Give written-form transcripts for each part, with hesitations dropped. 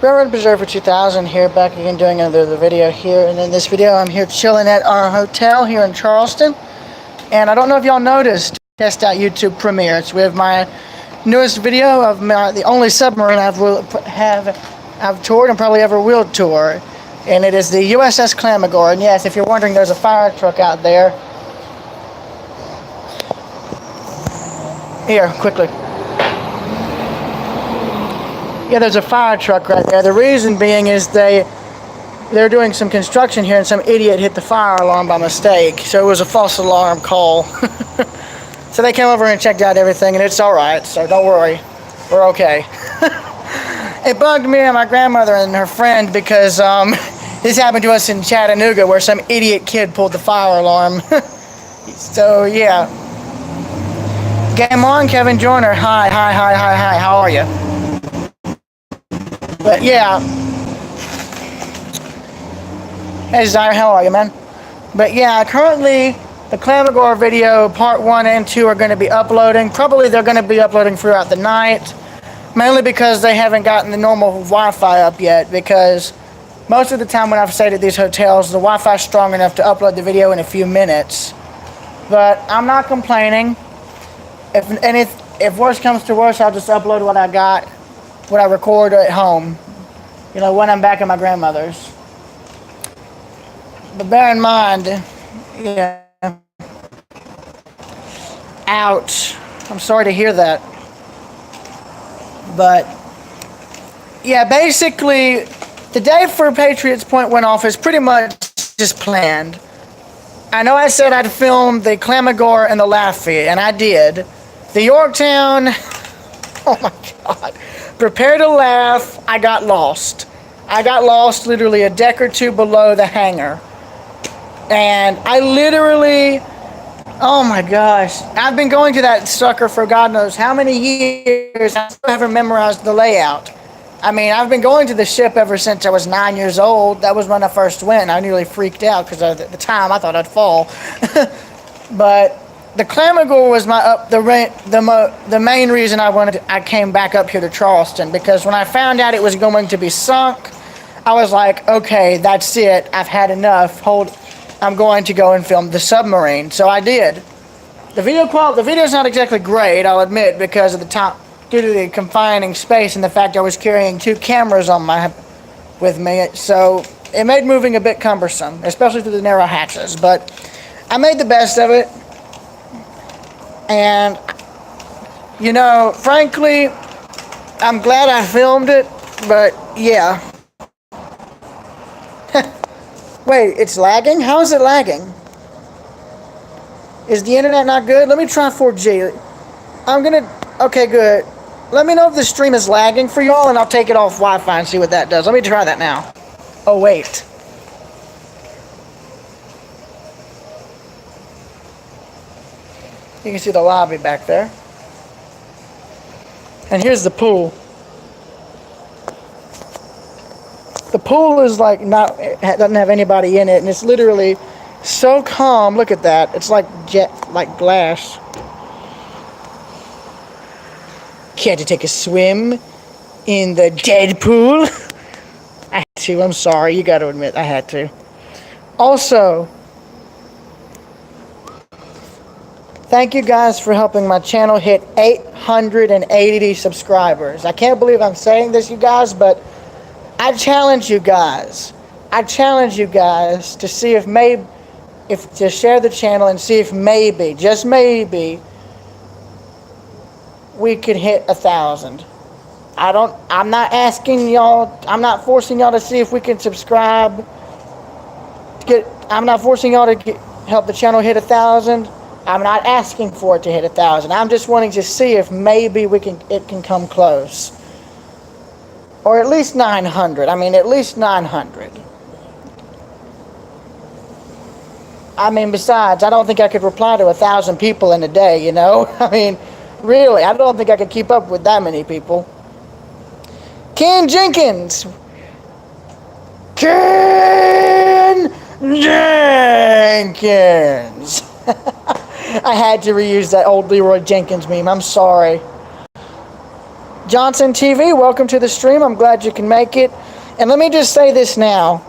Railroad Preserver 2000 here, back again doing another video here. And in this video, I'm here chilling at our hotel here in Charleston. And I don't know if y'all noticed, test out YouTube Premiere. It's with my newest video of the only submarine I've toured and probably ever will tour. And it is the USS Clamagore. And yes, if you're wondering, there's a fire truck out there. Here, quickly. Yeah, there's a fire truck right there. The reason being is they're doing some construction here and some idiot hit the fire alarm by mistake. So it was a false alarm call. So they came over and checked out everything, and it's all right. So don't worry, we're okay. It bugged me and my grandmother and her friend because this happened to us in Chattanooga where some idiot kid pulled the fire alarm. So yeah. Game on, Kevin Joyner. Hi. How are you? But yeah. Hey Zaire, how are you, man? But yeah, currently the Clamagore video part 1 and 2 are going to be uploading. Probably they're going to be uploading throughout the night. Mainly because they haven't gotten the normal Wi-Fi up yet. Because most of the time when I've stayed at these hotels, the Wi-Fi is strong enough to upload the video in a few minutes. But I'm not complaining. If worse comes to worse, I'll just upload what I got. What I record at home, you know, when I'm back at my grandmother's. But bear in mind, yeah, ouch, I'm sorry to hear that. But yeah, basically, the day for Patriots Point went off is pretty much just planned. I know I said I'd film the Clamagore and the Laffey, and I did. The Yorktown, oh my God. Prepare to laugh, I got lost. I got lost literally a deck or two below the hangar. And I literally, oh my gosh. I've been going to that sucker for God knows how many years. I still haven't memorized the layout. I mean, I've been going to the ship ever since I was 9 years old. That was when I first went. I nearly freaked out because at the time I thought I'd fall. But the Clamagore was the main reason I came back up here to Charleston, because when I found out it was going to be sunk, I was like, okay, that's it. I've had enough. I'm going to go and film the submarine. So I did. The video's not exactly great, I'll admit, because of due to the confining space and the fact I was carrying 2 cameras with me. So it made moving a bit cumbersome, especially through the narrow hatches. But I made the best of it. And, you know, frankly, I'm glad I filmed it, but yeah. Wait, it's lagging? How is it lagging? Is the internet not good? Let me try 4G. Okay, good. Let me know if the stream is lagging for y'all, and I'll take it off Wi-Fi and see what that does. Let me try that now. Oh, wait. You can see the lobby back there. And here's the pool. The pool is like it doesn't have anybody in it, and it's literally so calm. Look at that. It's like glass. Can't you take a swim in the dead pool? I had to. I'm sorry. You got to admit I had to. Also, thank you guys for helping my channel hit 880 subscribers. I can't believe I'm saying this, you guys, but I challenge you guys. To see to share the channel and see if maybe, just maybe, we could hit 1,000. I'm not asking y'all, I'm not forcing y'all to see if we can subscribe. I'm not forcing y'all to help the channel hit 1,000. I'm not asking for it to hit 1,000. I'm just wanting to see if maybe it can come close. Or at least 900. I mean, at least 900. I mean, besides, I don't think I could reply to 1,000 people in a day, you know? I mean, really, I don't think I could keep up with that many people. Ken Jenkins! Ken Jenkins! I had to reuse that old Leroy Jenkins meme. I'm sorry. Johnson TV, welcome to the stream. I'm glad you can make it. And let me just say this now.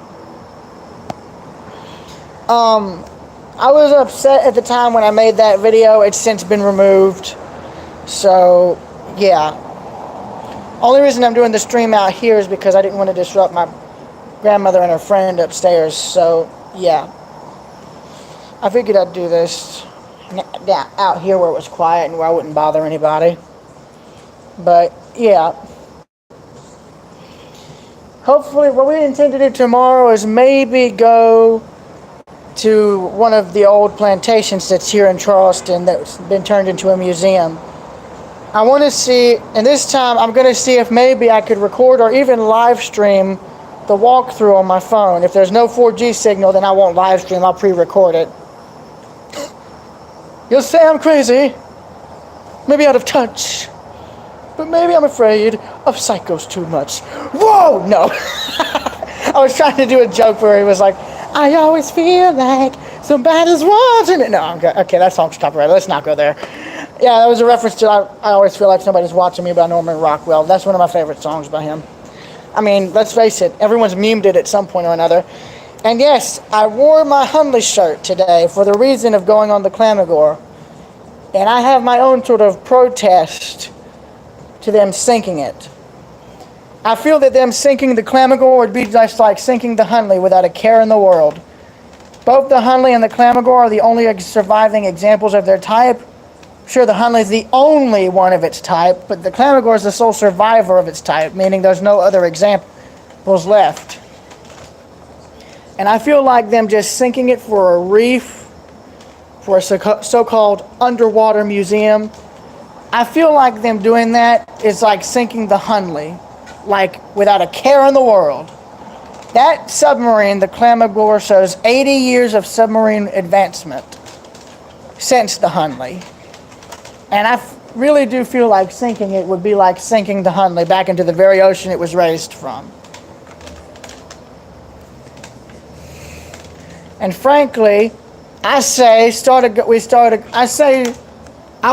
I was upset at the time when I made that video. It's since been removed. So, yeah. Only reason I'm doing the stream out here is because I didn't want to disrupt my grandmother and her friend upstairs. So, yeah. I figured I'd do this out here where it was quiet and where I wouldn't bother anybody. But, yeah. Hopefully, what we intend to do tomorrow is maybe go to one of the old plantations that's here in Charleston that's been turned into a museum. I want to see, and this time I'm going to see if maybe I could record or even live stream the walkthrough on my phone. If there's no 4G signal, then I won't live stream, I'll pre-record it. You'll say I'm crazy, maybe out of touch, but maybe I'm afraid of psychos too much. Whoa, no. I was trying to do a joke where he was like, I always feel like somebody's watching it. No, okay, that song's copyrighted. Let's not go there. Yeah, that was a reference to I always feel like somebody's watching me by Norman Rockwell. That's one of my favorite songs by him. I mean, let's face it, everyone's memed it at some point or another. And yes, I wore my Hunley shirt today for the reason of going on the Clamagore. And I have my own sort of protest to them sinking it. I feel that them sinking the Clamagore would be just like sinking the Hunley without a care in the world. Both the Hunley and the Clamagore are the only surviving examples of their type. Sure, the Hunley is the only one of its type, but the Clamagore is the sole survivor of its type, meaning there's no other examples left. And I feel like them just sinking it for a reef, for a so-called underwater museum, I feel like them doing that is like sinking the Hunley, like without a care in the world. That submarine, the Clamagore, shows 80 years of submarine advancement since the Hunley. And I really do feel like sinking it would be like sinking the Hunley back into the very ocean it was raised from. And frankly, I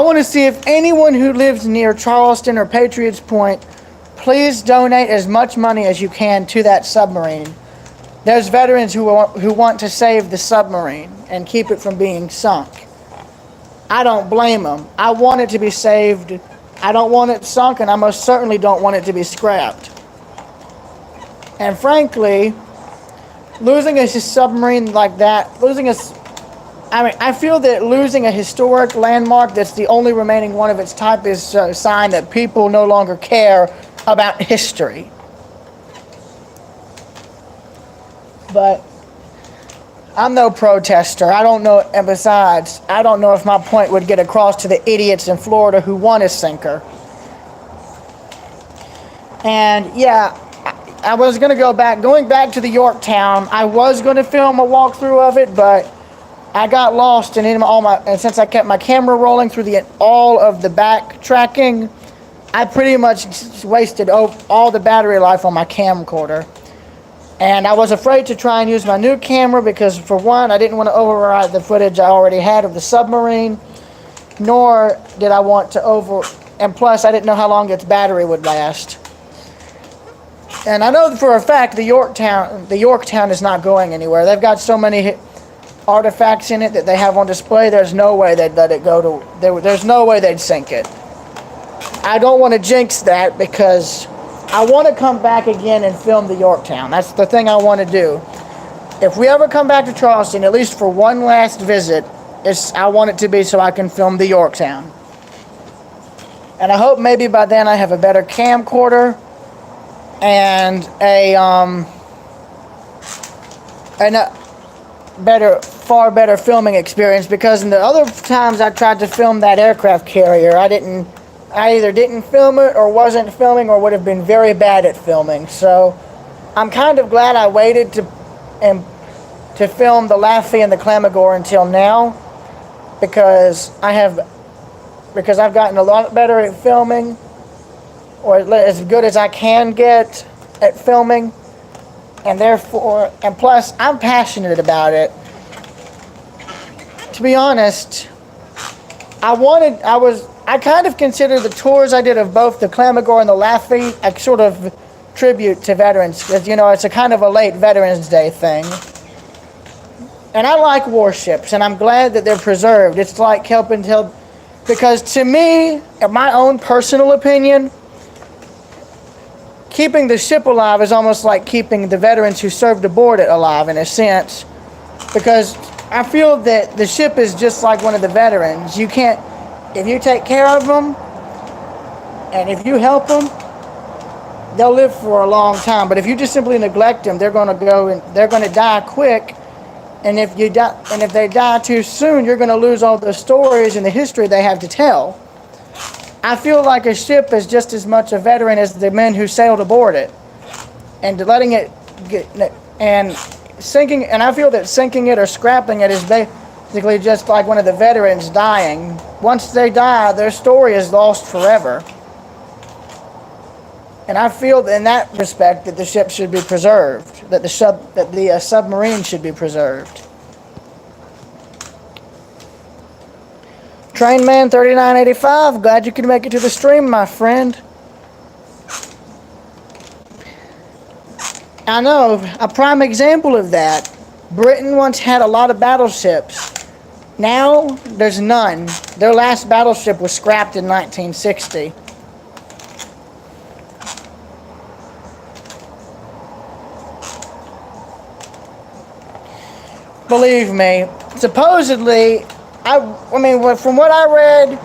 want to see if anyone who lives near Charleston or Patriots Point, please donate as much money as you can to that submarine. There's veterans who want to save the submarine and keep it from being sunk. I don't blame them. I want it to be saved. I don't want it sunk, and I most certainly don't want it to be scrapped. And frankly, losing a submarine like that, I feel that losing a historic landmark that's the only remaining one of its type is a sign that people no longer care about history. But I'm no protester. I don't know, and besides, I don't know if my point would get across to the idiots in Florida who want a sinker. And yeah, I was going to going back to the Yorktown, I was going to film a walkthrough of it, but I got lost and and since I kept my camera rolling through all of the backtracking, I pretty much wasted all the battery life on my camcorder. And I was afraid to try and use my new camera because, for one, I didn't want to override the footage I already had of the submarine, nor did I want to and plus I didn't know how long its battery would last. And I know for a fact the Yorktown is not going anywhere. They've got so many artifacts in it that they have on display, there's no way they'd let it go to, there's no way they'd sink it. I don't want to jinx that because I want to come back again and film the Yorktown. That's the thing I want to do. If we ever come back to Charleston, at least for one last visit, I want it to be so I can film the Yorktown. And I hope maybe by then I have a better camcorder and a far better filming experience, because in the other times I tried to film that aircraft carrier, I either didn't film it or wasn't filming or would have been very bad at filming. So I'm kind of glad I waited to film the Laffey and the Clamagore until now, because I've gotten a lot better at filming, or as good as I can get at filming, and plus I'm passionate about it. To be honest, I I kind of consider the tours I did of both the Clamagore and the Laffey a sort of tribute to veterans, because, you know, it's a kind of a late Veterans Day thing. And I like warships, and I'm glad that they're preserved. It's like helping tell, because to me, in my own personal opinion, keeping the ship alive is almost like keeping the veterans who served aboard it alive, in a sense, because I feel that the ship is just like one of the veterans. You can't, if you take care of them, and if you help them, they'll live for a long time. But if you just simply neglect them, they're going to go and they're going to die quick. And if you die, and if they die too soon, you're going to lose all the stories and the history they have to tell. I feel like a ship is just as much a veteran as the men who sailed aboard it, and letting it get and sinking. And I feel that sinking it or scrapping it is basically just like one of the veterans dying. Once they die, their story is lost forever. And I feel in that respect that the ship should be preserved, that the submarine should be preserved. Trainman 3985, glad you could make it to the stream, my friend. I know, a prime example of that. Britain once had a lot of battleships. Now, there's none. Their last battleship was scrapped in 1960. Believe me, supposedly, I mean, from what I read,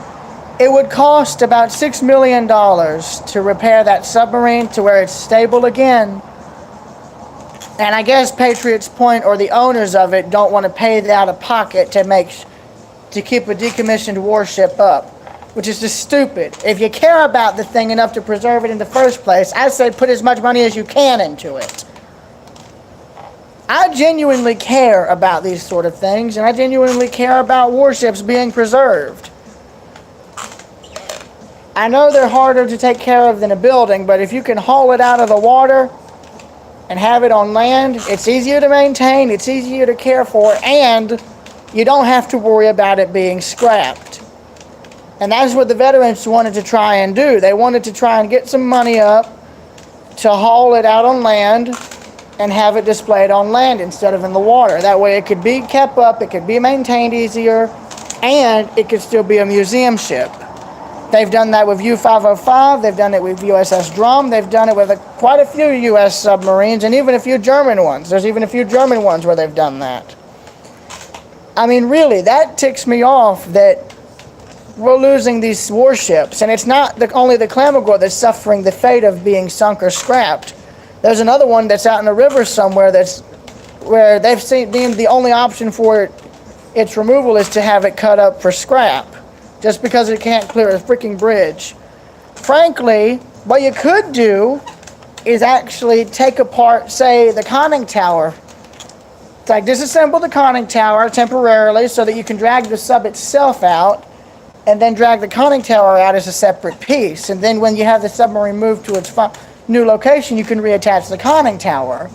it would cost about $6 million to repair that submarine to where it's stable again. And I guess Patriots Point or the owners of it don't want to pay that out of pocket to keep a decommissioned warship up, which is just stupid. If you care about the thing enough to preserve it in the first place, I say put as much money as you can into it. I genuinely care about these sort of things, and I genuinely care about warships being preserved. I know they're harder to take care of than a building, but if you can haul it out of the water and have it on land, it's easier to maintain, it's easier to care for, and you don't have to worry about it being scrapped. And that's what the veterans wanted to try and do. They wanted to try and get some money up to haul it out on land and have it displayed on land instead of in the water. That way it could be kept up, it could be maintained easier, and it could still be a museum ship. They've done that with U-505, they've done it with USS Drum, they've done it with quite a few U.S. submarines, and even a few German ones. There's even a few German ones where they've done that. I mean, really, that ticks me off that we're losing these warships, and it's not only the Clamagore that's suffering the fate of being sunk or scrapped. There's another one that's out in the river somewhere where they've deemed the only option for its removal is to have it cut up for scrap, just because it can't clear a freaking bridge. Frankly, what you could do is actually take apart, say, the conning tower. It's like disassemble the conning tower temporarily so that you can drag the sub itself out, and then drag the conning tower out as a separate piece. And then when you have the submarine moved to its new location, you can reattach the conning tower.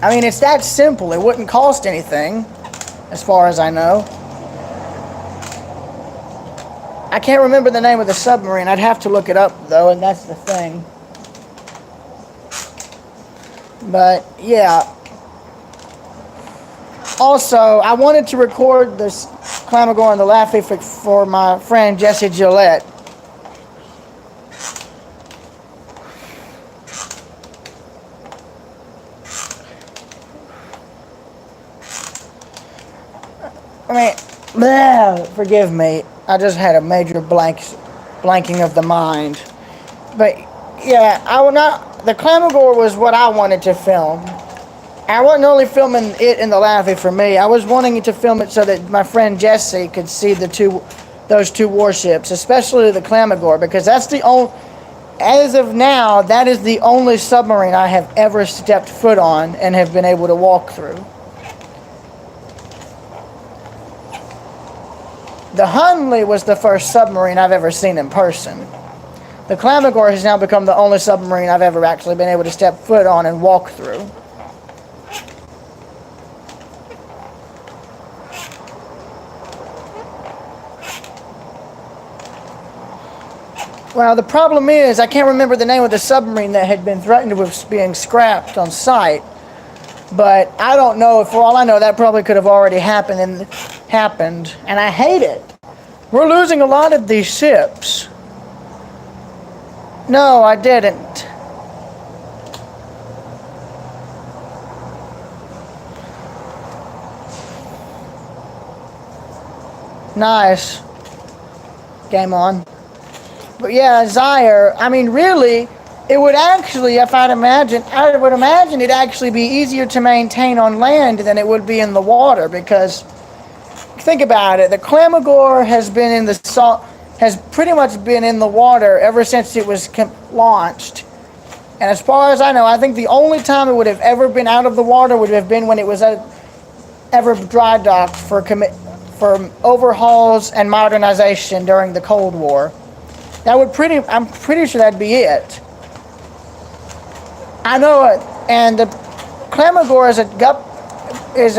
I mean, it's that simple. It wouldn't cost anything, as far as I know. I can't remember the name of the submarine. I'd have to look it up, though, and that's the thing. But, yeah. Also, I wanted to record this Clamagore and the Laffey for my friend Jesse Gillette. Forgive me. I just had a major blanking of the mind. But yeah, the Clamagore was what I wanted to film. I wasn't only filming it in the Laffey for me. I was wanting to film it so that my friend Jesse could see those two warships, especially the Clamagore, because that's the only. As of now, that is the only submarine I have ever stepped foot on and have been able to walk through. The Hunley was the first submarine I've ever seen in person. The Clamagore has now become the only submarine I've ever actually been able to step foot on and walk through. Well, the problem is I can't remember the name of the submarine that had been threatened with being scrapped on site. But I don't know. For all I know, that probably could have already happened, and I hate it. We're losing a lot of these ships. No, I didn't. Nice. Game on. But yeah, Zaire, I mean, really, it would actually, I would imagine it'd actually be easier to maintain on land than it would be in the water, because think about it, the Clamagore has been in the salt, has pretty much been in the water ever since it was launched. And as far as I know, I think the only time it would have ever been out of the water would have been when it was ever dry docked for overhauls and modernization during the Cold War. I'm pretty sure that'd be it. I know it, and the Clamagore is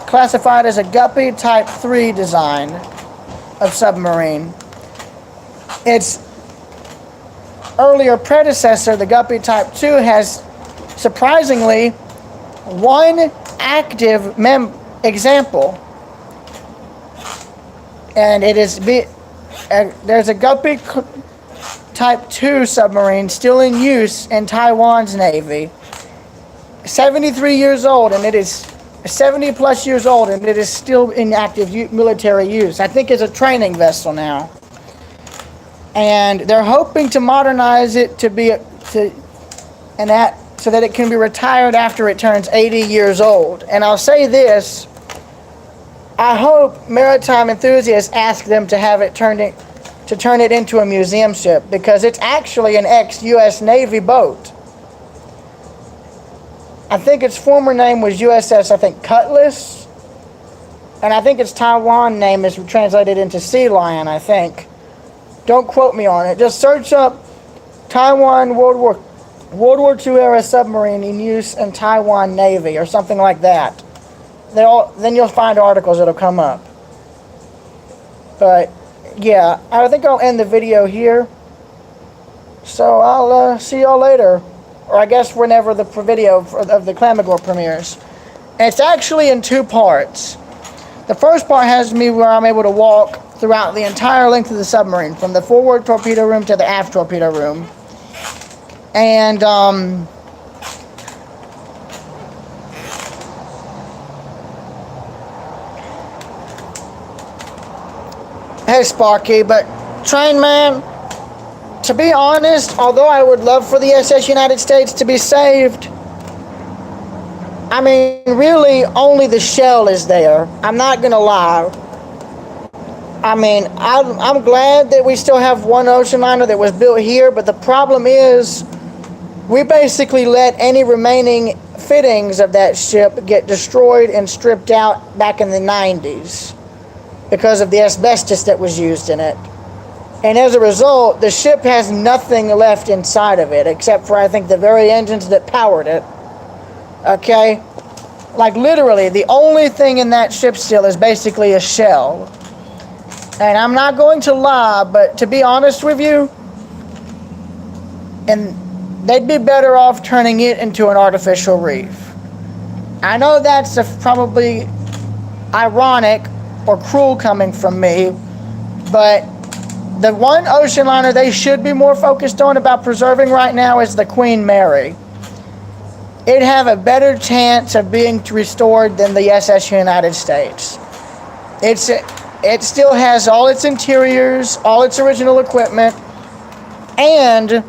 classified as a Guppy Type 3 design of submarine. Its earlier predecessor, the Guppy Type 2, has surprisingly one active example, and it is there's a Guppy Type 2 submarine still in use in Taiwan's Navy. 73 years old, and it is 70 plus years old, and it is still in active military use. I think it's a training vessel now. And they're hoping to modernize it so that it can be retired after it turns 80 years old. And I'll say this, I hope maritime enthusiasts ask them to have it turn it into a museum ship, because it's actually an ex-U.S. Navy boat. I think its former name was USS, Cutlass, and I think its Taiwan name is translated into Sea Lion, I think. Don't quote me on it. Just search up Taiwan World War II era submarine in use in Taiwan Navy or something like that. Then you'll find articles that'll come up. But yeah, I think I'll end the video here. So I'll see y'all later. Or I guess whenever the video of the Clamagore premieres. And it's actually in two parts. The first part has me where I'm able to walk throughout the entire length of the submarine, from the forward torpedo room to the aft torpedo room. And hey Sparky, but Train Man, to be honest, although I would love for the SS United States to be saved, I mean, really, only the shell is there. I'm not gonna lie. I mean, I'm glad that we still have one ocean liner that was built here, but the problem is we basically let any remaining fittings of that ship get destroyed and stripped out back in the 90s because of the asbestos that was used in it. And as a result, the ship has nothing left inside of it except for, I think, the very engines that powered it. Okay? Like, literally, the only thing in that ship still is basically a shell. And I'm not going to lie, but to be honest with you, and they'd be better off turning it into an artificial reef. I know that's probably ironic or cruel coming from me, but the one ocean liner they should be more focused on about preserving right now is the Queen Mary. It'd have a better chance of being restored than the SS United States. It still has all its interiors, all its original equipment, and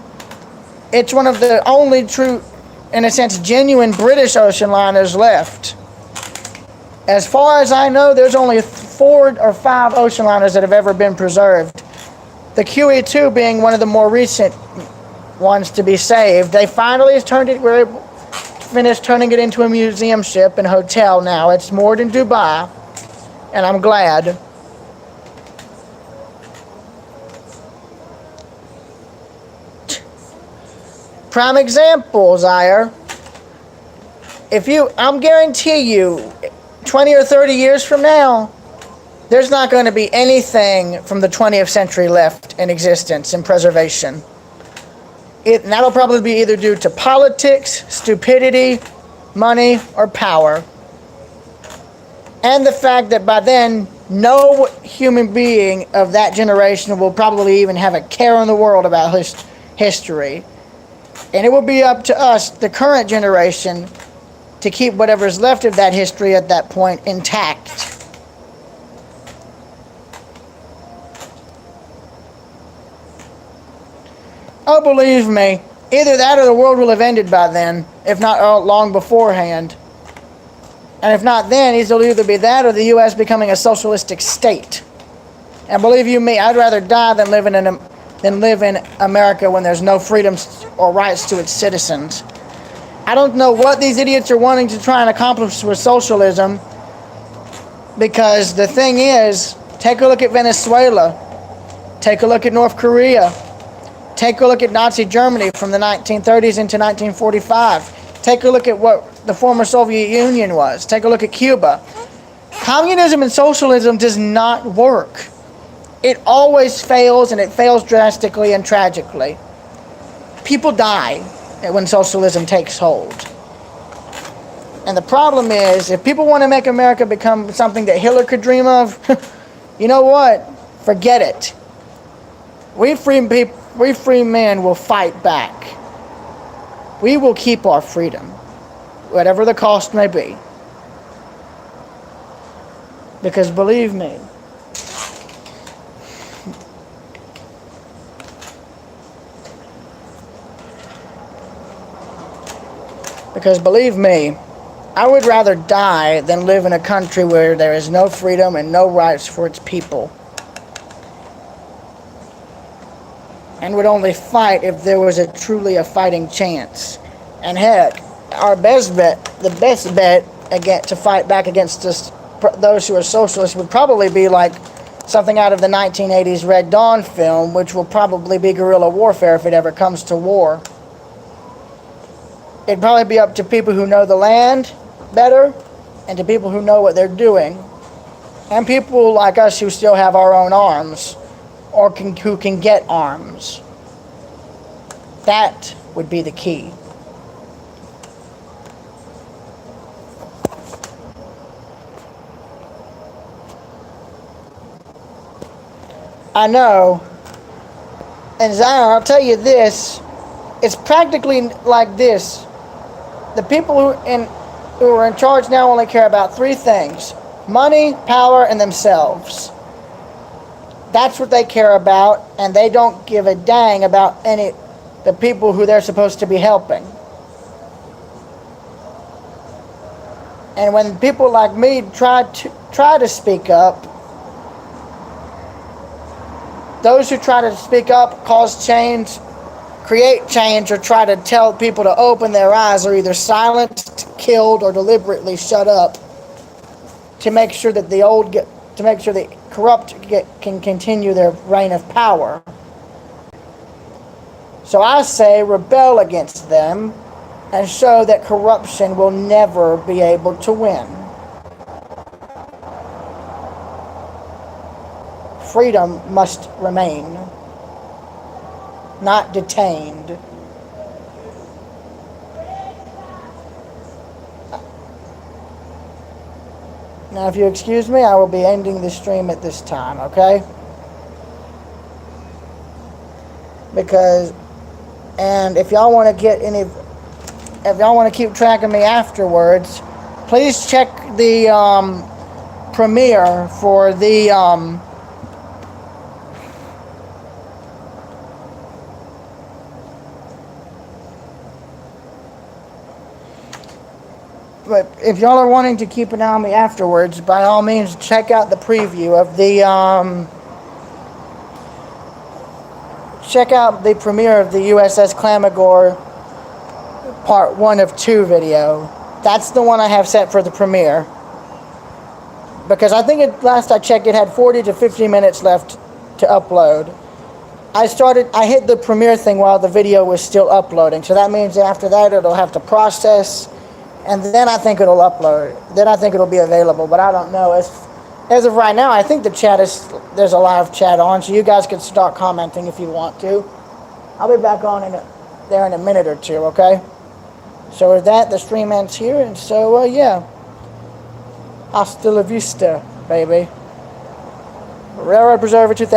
it's one of the only true, in a sense, genuine British ocean liners left. As far as I know, there's only 4 or 5 ocean liners that have ever been preserved. The QE2 being one of the more recent ones to be saved. They finally finished turning it into a museum ship and hotel now. It's moored in Dubai, and I'm glad. Prime example, Zaire. I'm guarantee you, 20 or 30 years from now, there's not going to be anything from the 20th century left in existence in preservation. And that'll probably be either due to politics, stupidity, money, or power. And the fact that by then, no human being of that generation will probably even have a care in the world about history. And it will be up to us, the current generation, to keep whatever's left of that history at that point intact. Oh, believe me, either that or the world will have ended by then, if not long beforehand. And if not then, it'll either be that or the U.S. becoming a socialistic state. And believe you me, I'd rather die than live in America when there's no freedoms or rights to its citizens. I don't know what these idiots are wanting to try and accomplish with socialism, because the thing is, take a look at Venezuela, take a look at North Korea, take a look at Nazi Germany from the 1930s into 1945. Take a look at what the former Soviet Union was. Take a look at Cuba. Communism and socialism does not work. It always fails, and it fails drastically and tragically. People die when socialism takes hold. And the problem is, if people want to make America become something that Hitler could dream of, you know what? Forget it. We free men will fight back. We will keep our freedom, whatever the cost may be. Because believe me, I would rather die than live in a country where there is no freedom and no rights for its people. And would only fight if there was truly a fighting chance. And heck, our best bet, the best bet to fight back against those who are socialists would probably be like something out of the 1980s Red Dawn film, which will probably be guerrilla warfare if it ever comes to war. It'd probably be up to people who know the land better and to people who know what they're doing. And people like us who still have our own arms, or who can get arms. That would be the key. I know. And Zion, I'll tell you this, it's practically like this. The people who are in charge now only care about three things: money, power, and themselves. That's what they care about, and they don't give a dang about the people who they're supposed to be helping. And when people like me try to speak up, those who try to speak up, cause change, create change, or try to tell people to open their eyes are either silenced, killed, or deliberately shut up to make sure that the corrupt can continue their reign of power. So I say rebel against them and show that corruption will never be able to win. Freedom must remain, not detained. Now, if you excuse me, I will be ending the stream at this time, okay? And if y'all want to keep track of me afterwards, please check the premiere for the but if y'all are wanting to keep an eye on me afterwards, by all means, check out the preview of the check out the premiere of the USS Clamagore Part 1 of 2 video. That's the one I have set for the premiere. Because I think last I checked, it had 40 to 50 minutes left to upload. I hit the premiere thing while the video was still uploading. So that means after that, it'll have to process. And then I think it'll upload. Then I think it'll be available. But I don't know. As of right now, I think there's a live chat on, so you guys can start commenting if you want to. I'll be back on there in a minute or two, okay? So with that, the stream ends here, and so, yeah. Hasta la vista, baby. Railroad Preserver 2000.